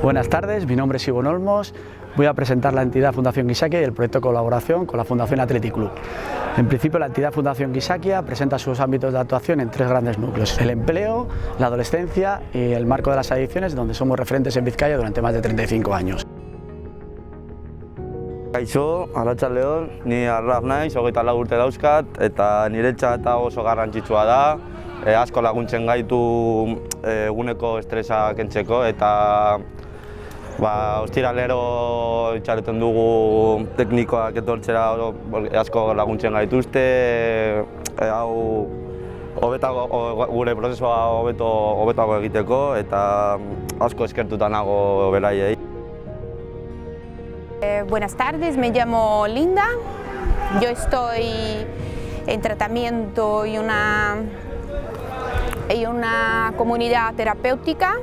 Buenas tardes, mi nombre es Ivonne Olmos. Voy a presentar la entidad Fundación Gizakia y el proyecto de colaboración con la Fundación Athletic Club. En principio, la entidad Fundación Gizakia presenta sus ámbitos de actuación en tres grandes núcleos: el empleo, la adolescencia y el marco de las adicciones, donde somos referentes en Vizcaya durante más de 35 años. Kaixo, arratsaldeon, ni Arraf naiz, 24 urte dauzkat, eta niretzat oso garrantzitsua da, asko laguntzen gaitu eguneko estresa kentzeko, eta ostiralero itxaroten dugu teknikoak etortzera asko laguntzen gaituzte, hau gure prozesua hobetago egiteko, eta asko eskertuta nago beraiei. Buenas tardes, me llamo Linda, yo estoy en tratamiento en una comunidad terapéutica.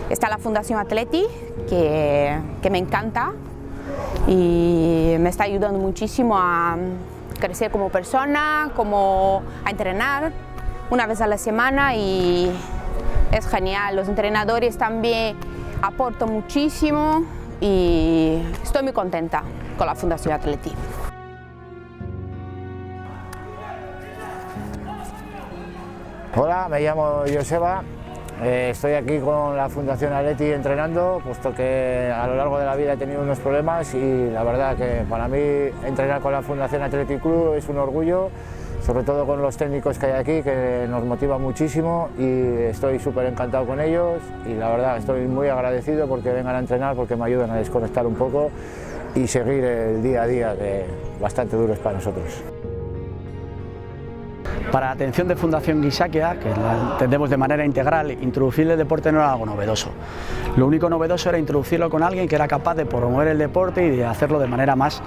Está la Fundación Athletic, que me encanta y me está ayudando muchísimo a crecer como persona, a entrenar una vez a la semana, y es genial. Los entrenadores también aportan muchísimo y estoy muy contenta con la Fundación Athletic. Hola, me llamo Joseba, estoy aquí con la Fundación Athletic entrenando, puesto que a lo largo de la vida he tenido unos problemas y la verdad que para mí entrenar con la Fundación Athletic Club es un orgullo, sobre todo con los técnicos que hay aquí, que nos motivan muchísimo, y estoy súper encantado con ellos y la verdad estoy muy agradecido porque vengan a entrenar, porque me ayudan a desconectar un poco y seguir el día a día, que bastante duro es para nosotros. Para la atención de Fundación Gizakia, que la entendemos de manera integral, introducir el deporte no era algo novedoso. Lo único novedoso era introducirlo con alguien que era capaz de promover el deporte y de hacerlo de manera más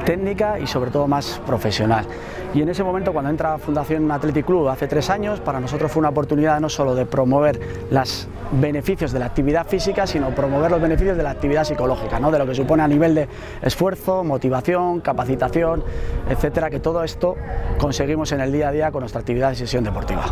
técnica y sobre todo más profesional. Y en ese momento, cuando entra Fundación Athletic Club hace 3 años, para nosotros fue una oportunidad no solo de promover los beneficios de la actividad física, sino promover los beneficios de la actividad psicológica, ¿no? De lo que supone a nivel de esfuerzo, motivación, capacitación, etcétera, que todo esto conseguimos en el día a día con nuestra actividad y sesión deportiva.